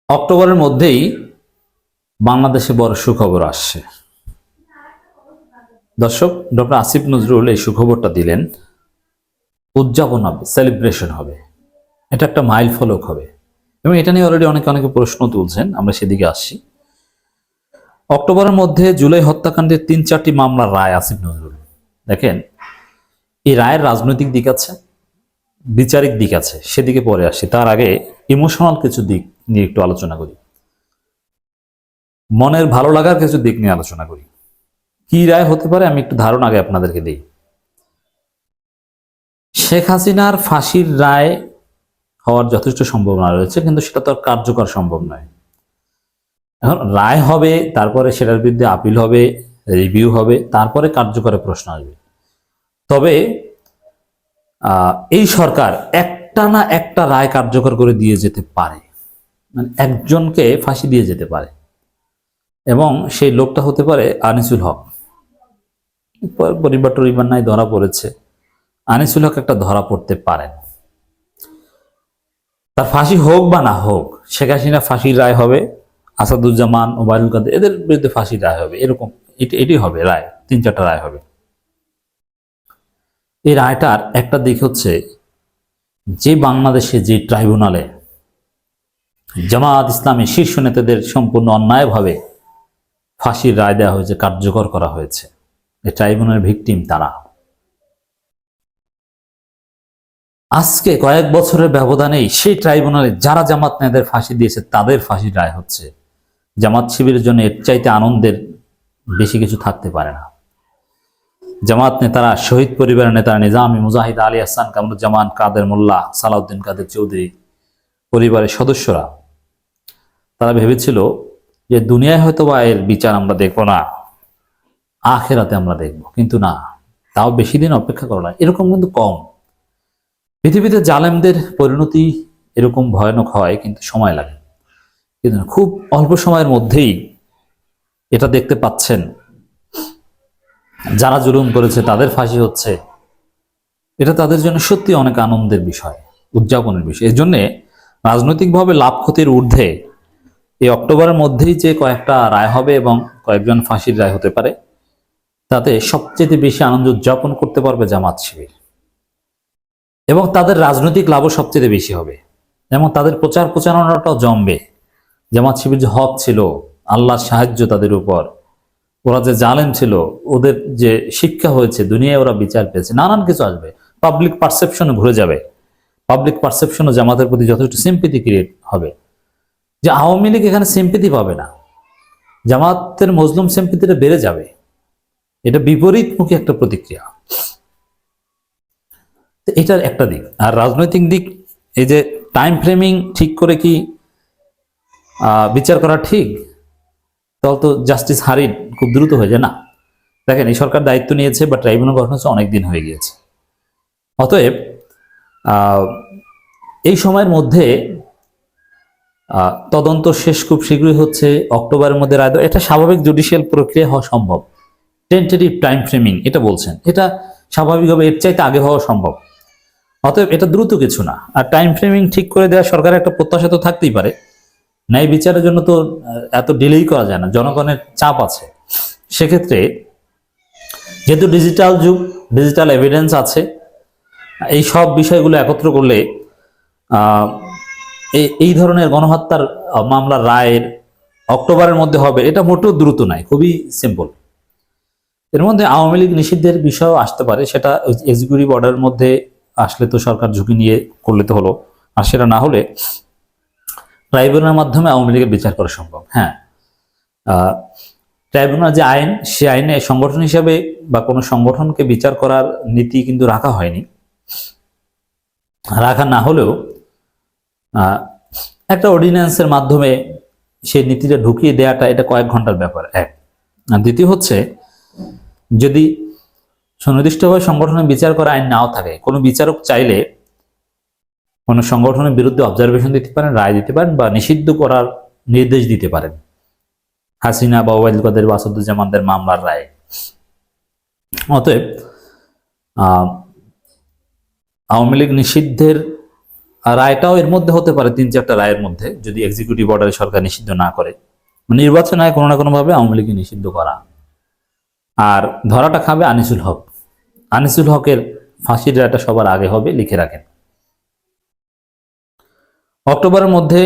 অক্টোবরের মধ্যেই বাংলাদেশে বড় সুখবর আসছে। দর্শক, ডক্টর আসিফ নজরুল এই সুখবরটা দিলেন। উদযাপন হবে, সেলিব্রেশন হবে, এটা একটা মাইল ফলক হবে এবং এটা নিয়ে অলরেডি অনেকে প্রশ্ন তুলছেন, আমরা সেদিকে আসছি। অক্টোবরের মধ্যে জুলাই হত্যাকাণ্ডের ৩-৪টি মামলার রায় আসিফ নজরুল। দেখেন, এই রায়ের রাজনৈতিক দিক আছে, বিচারিক দিক আছে, সেদিকে পরে আসি। তার আগে ইমোশনাল কিছু দিক নিয়ে একটু আলোচনা করি, মনের ভালো লাগার কিছু দিক নিয়ে আলোচনা করি। কি রায় হতে পারে আমি একটু ধারণা আগে আপনাদেরকে দিই। শেখ হাসিনার ফাঁসির রায় হওয়ার যথেষ্ট সম্ভাবনা রয়েছে, কিন্তু সেটা তো আর কার্যকর সম্ভব নয়। এখন রায় হবে, তারপরে সেটার বিরুদ্ধে আপিল হবে, রিভিউ হবে, তারপরে কার্যকরের প্রশ্ন আসবে। তবে এই সরকার একটা না একটা রায় কার্যকর করে দিয়ে যেতে পারে, মানে একজনকে ফাঁসি দিয়ে যেতে পারে, এবং সেই লোকটা হতে পারে আনিসুল হক। পরিবার টরিবার নাই, ধরা পড়েছে। আনিসুল হক একটা ধরা পড়তে পারেন। তার ফাঁসি হোক বা না হোক, শেখ হাসিনা ফাঁসির রায় হবে, আসাদুজ্জামান, ওবায়দুল কাদের এদের বিরুদ্ধে ফাঁসির রায় হবে, এরকম এটি হবে রায়। ৩-৪টা রায় হবে। এই রায়টার একটা দিক হচ্ছে, যে বাংলাদেশে যে ট্রাইব্যুনালে জামাত ইসলামী শীর্ষ নেতাদের সম্পূর্ণ অন্যায়ভাবে ফাঁসির রায় দেওয়া হয়েছে, কার্যকর করা হয়েছে, এই ট্রাইব্যুনালের ভিকটিম তারা। আজকে কয়েক বছরের ব্যবধানেই সেই ট্রাইব্যুনালে যারা জামাত নেতাদের ফাঁসি দিয়েছে তাদের ফাঁসির রায় হচ্ছে। জামাত শিবিরের জন্য এর চাইতে আনন্দের বেশি কিছু থাকতে পারে না। জামাত নেতারা, শহীদ পরিবারের নেতারা, নিজামী, মুজাহিদ, আলী আহসান, কামরুজ্জামান, কাদের মোল্লা, সালাউদ্দিন কাদের চৌধুরী পরিবারের সদস্যরা, তারা ভেবেছিল যে দুনিয়ায় হয়তো বা এর বিচার আমরা দেখবো না, আখেরাতে আমরা দেখব। কিন্তু না, তাও বেশি দিন অপেক্ষা করা না, এরকম কিন্তু কম। পৃথিবীতে জালেমদের পরিণতি এরকম ভয়ানক হয়, কিন্তু সময় লাগে। কিন্তু খুব অল্প সময়ের মধ্যেই এটা দেখতে পাচ্ছেন, যারা জুলুম করেছে তাদের ফাঁসি হচ্ছে। এটা তাদের জন্য সত্যি অনেক আনন্দের বিষয়, উদযাপনের বিষয়। এর জন্যে রাজনৈতিকভাবে লাভ ক্ষতির ঊর্ধ্বে এই অক্টোবরের মধ্যেই যে কয়েকটা রায় হবে এবং কয়েকজন ফাঁসির রায় হতে পারে, তাতে সবচেয়ে বেশি আনন্দ উদযাপন করতে পারবে জামাত শিবির, এবং তাদের রাজনৈতিক লাভও সবচেয়ে বেশি হবে, এবং তাদের প্রচার প্রচারণাটাও জমবে। জামাত শিবির যে হক ছিল, আল্লাহর সাহায্য তাদের উপর, ওরা যে জালেম ছিল, ওদের যে শিক্ষা হয়েছে, দুনিয়ায় ওরা বিচার পেয়েছে, নানান কিছু আসবে। পাবলিক পারসেপশনও ঘুরে যাবে। পাবলিক পারসেপশনও জামাতের প্রতি যথেষ্ট সিম্পিতি ক্রিয়েট হবে, যে আওয়ামী লীগ এখানে সিম্পিতি পাবে না, জামাতের মজলুম সিম্পিতিটা বেড়ে যাবে। এটা বিপরীতমুখী একটা প্রতিক্রিয়া। এটার একটা দিক। আর রাজনৈতিক দিক, এই যে টাইম ফ্রেমিং ঠিক করে কি বিচার করা ঠিক, তাহলে তো জাস্টিস হারিড খুব দ্রুত হয়ে যায় না। দেখেন, এই সরকার দায়িত্ব নিয়েছে বা ট্রাইব্যুনাল গঠন হচ্ছে অনেকদিন হয়ে গিয়েছে। অতএব এই সময়ের মধ্যে তদন্ত শেষ খুব শীঘ্রই হচ্ছে, অক্টোবরের মধ্যে রায় দেওয়া, এটা স্বাভাবিক জুডিশিয়াল প্রক্রিয়া হওয়া সম্ভব। টেন্টেটিভ টাইম ফ্রেমিং এটা বলছেন, এটা স্বাভাবিকভাবে এর চাইতে আগে হওয়া সম্ভব। অতএব এটা দ্রুত কিছু না। আর টাইম ফ্রেমিং ঠিক করে দেওয়া সরকারের একটা প্রত্যাশা তো থাকতেই পারে। ন্যায় বিচারের জন্য তো এত ডিলেই করা যায় না, জনগণের চাপ আছে। সেক্ষেত্রে যেহেতু ডিজিটাল যুগ, ডিজিটাল এভিডেন্স আছে, এই সব বিষয়গুলো একত্র করলে এই ধরনের গণহত্যার মামলার রায়ের অক্টোবরের মধ্যে হবে, এটা মোটেও দ্রুত নয়, খুবই সিম্পল। এর মধ্যে আওয়ামী লীগ নিষিদ্ধের বিষয়ও আসতে পারে। সেটা এক্সিকিউটিভ অর্ডারের মধ্যে আসলে তো সরকার ঝুঁকি নিয়ে করলে তো হলো, আর সেটা না হলে ট্রাইব্যুনালের মাধ্যমে আওয়ামী লীগের বিচার করা সম্ভব। হ্যাঁ, ট্রাইব্যুনাল যে আইন, সে আইনে সংগঠন হিসাবে বা কোনো সংগঠনকে বিচার করার নীতি কিন্তু রাখা হয়নি। রাখা না হলেও একটা অর্ডিন্যান্সের মাধ্যমে সেই নীতিটা ঢুকিয়ে দেওয়াটা, এটা কয়েক ঘন্টার ব্যাপার। এক। আর দ্বিতীয় হচ্ছে, যদি সুনির্দিষ্টভাবে সংগঠনের বিচার করা আইন নাও থাকে, কোনো বিচারক চাইলে কোনো সংগঠনের বিরুদ্ধে অবজারভেশন দিতে পারেন, রায় দিতে পারেন, বা নিষিদ্ধ করার নির্দেশ দিতে পারেন। হাসিনা বা ওবায়দুল কাদের বা আসাদুজ্জামানদের মামলার রায়। অতএব আওয়ামী লীগ নিষিদ্ধের আর রায়টাও এর মধ্যে হতে পারে 3-4টা রায়ের মধ্যে, যদি এক্সিকিউটিভ অর্ডারে সরকার নিষিদ্ধ না করে। নির্বাচন হয় কোনো না কোনো ভাবে আওয়ামী লীগকে নিষিদ্ধ করা। আর ধরাটা খাবে আনিসুল হক। আনিসুল হকের ফাঁসির রায়টা সবার আগে হবে, লিখে রাখেন। অক্টোবরের মধ্যে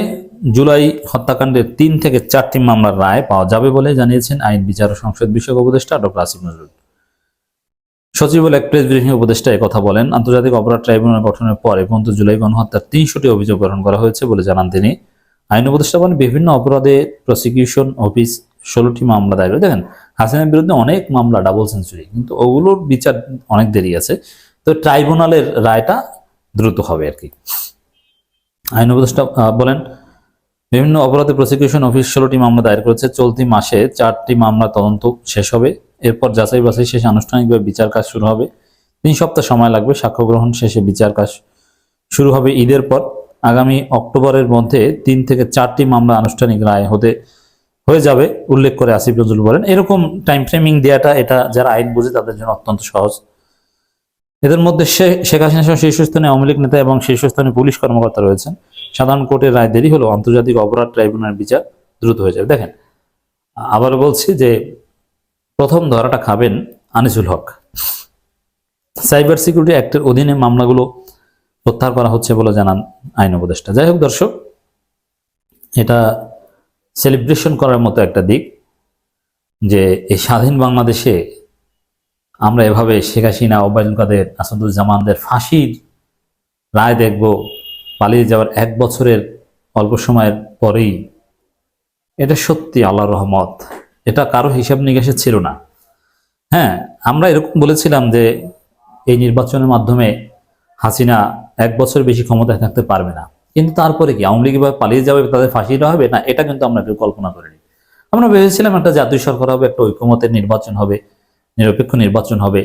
জুলাই হত্যাকাণ্ডের 3 থেকে 4টি মামলার রায় পাওয়া যাবে বলে জানিয়েছেন আইন, বিচার ও সংসদ বিষয়ক উপদেষ্টা ডক্টর আসিফ নজরুল। সচিবালয় এক প্রেস ব্রিফিং উপদেষ্টা একথা বলেন। আন্তর্জাতিক অপরাধ ট্রাইব্যুনাল গঠনের পর এ পর্যন্ত জুলাই গণহত্যার 300টি অভিযোগ গ্রহণ করা হয়েছে বলে জানান তিনি। আইন উপদেষ্টা বলেন, বিভিন্ন অপরাধে প্রসিকিউশন অফিস 16টি মামলা দায়ের করে। দেখেন, হাসিনার বিরুদ্ধে অনেক মামলা, ডাবল সেঞ্চুরি, কিন্তু ওগুলোর বিচার অনেক দেরি আছে। তো ট্রাইব্যুনালের রায়টা দ্রুত হবে আর কি। আইন উপদেষ্টা বলেন, বিভিন্ন অপরাধে প্রসিকিউশন অফিস 16টি মামলা দায়ের করেছে। চলতি মাসে 4টি মামলা তদন্ত শেষ হবে। এরপর যাচাই বাছাই শেষে আনুষ্ঠানিকভাবে বিচার কাজ শুরু হবে। 3 সপ্তাহ সময় লাগবে। সাক্ষ্য গ্রহণ শেষে বিচার কাজ শুরু হবে ঈদের পর। আগামী অক্টোবরের মধ্যে 3 থেকে 4টি মামলা আনুষ্ঠানিক রায় হয়ে যাবে উল্লেখ করে আসিফ নজরুল বলেন। এরকম টাইম ফ্রেমিং দেওয়াটা, এটা যারা আইন বোঝে তাদের জন্য অত্যন্ত সহজ। এদের মধ্যে শেখ হাসিনা সহ শীর্ষস্থানীয় আওয়ামী লীগ নেতা এবং শীর্ষস্থানীয় পুলিশ কর্মকর্তা রয়েছেন। সাধারণ কোর্টের রায় দেরি হলেও আন্তর্জাতিক অপরাধ ট্রাইব্যুনালের বিচার দ্রুত হয়ে যাবে। দেখেন, আবার বলছি যে প্রথম ধরাটা খাবেন আনিসুল হক। সাইবার সিকিউরিটি অ্যাক্টের অধীনে মামলাগুলো প্রত্যাহার করা হচ্ছে বলে জানান আইন উপদেষ্টা। যাই হোক দর্শক, এটা সেলিব্রেশন করার মতো একটা দিক যে এই স্বাধীন বাংলাদেশে আমরা এভাবে শেখ হাসিনা, ওবায়দুল কাদের, আসাদুজ্জামানদের ফাঁসির রায় দেখব পালিয়ে যাওয়ার 1 বছরের অল্প সময়ের পরেই। এটা সত্যি আল্লাহর রহমত। এটা কারো হিসাব নিকাশে ছিল না। হ্যাঁ, আমরা এরকম বলেছিলাম যে এই নির্বাচনের মাধ্যমে হাসিনা 1 বছর বেশি ক্ষমতায় থাকতে পারবে না, কিন্তু তারপরে কি আওয়ামী লীগ এবার পালিয়ে যাবে, তাদের ফাঁসিটা হবে না? এটা কিন্তু আমরা কেউ কল্পনা করিনি। আমরা ভেবেছিলাম একটা জাতীয় সরকার হবে, একটা ঐকমত্যের নির্বাচন হবে, নিরপেক্ষ নির্বাচন হবে,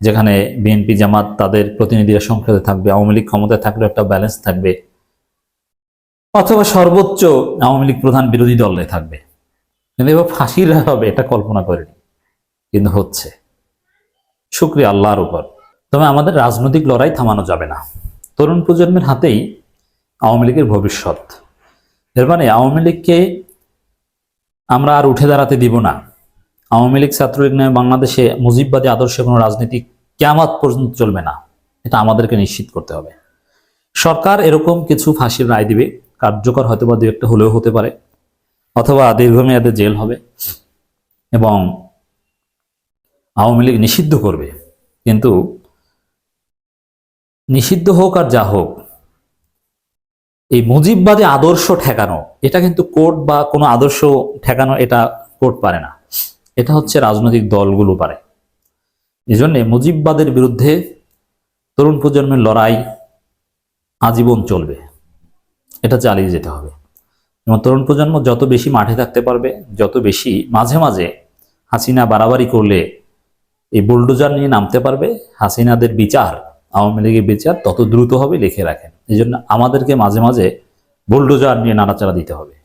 যেখানে বিএনপি জামাত তাদের প্রতিনিধিরা সংসদে থাকবে, আওয়ামী লীগ ক্ষমতায় থাকলে একটা ব্যালেন্স থাকবে, অথবা সর্বোচ্চ আওয়ামী লীগ প্রধান বিরোধী দলে থাকবে। কিন্তু এবার ফাঁসির রায় হবে, এটা কল্পনা করিনি, কিন্তু হচ্ছে। শুকরিয়া আল্লাহর উপর। তবে আমাদের রাজনৈতিক লড়াই থামানো যাবে না। তরুণ প্রজন্মের হাতেই আওয়ামী লীগের ভবিষ্যৎ। এর মানে আওয়ামী লীগকে আমরা আর উঠে দাঁড়াতে দিব না। আওয়ামী লীগ, ছাত্রলীগ নয়, বাংলাদেশে মুজিববাদী আদর্শে কোনো রাজনীতি কিয়ামত পর্যন্ত চলবে না। এটা আমাদেরকে নিশ্চিত করতে হবে। সরকার এরকম কিছু ফাঁসির রায় দিবে, কার্যকর হয়তো বা 2-1টা হলেও হতে পারে, অথবা দীর্ঘমেয়াদে জেল হবে, এবং আওয়ামী লীগ নিষিদ্ধ করবে। কিন্তু নিষিদ্ধ হোক আর যা হোক, এই মুজিববাদী আদর্শ ঠেকানো, এটা কিন্তু কোর্ট বা কোনো আদর্শ ঠেকানো, এটা কোর্ট পারে না। এটা হচ্ছে রাজনৈতিক দলগুলো পারে। এই জন্য মুজিববাদের বিরুদ্ধে তরুণ প্রজন্মের লড়াই আজীবন চলবে। এটা চালিয়ে যেতে হবে। এবং তরুণ প্রজন্ম যত বেশি মাঠে থাকতে পারবে, যত বেশি মাঝে মাঝে হাসিনা বাড়াবাড়ি করলে এই বুলডোজার নিয়ে নামতে পারবে, হাসিনাদের বিচার, আওয়ামী লীগের বিচার তত দ্রুত হবে, লিখে রাখেন। এই জন্য আমাদেরকে মাঝে মাঝে বুলডোজার নিয়ে নাড়াচাড়া দিতে হবে।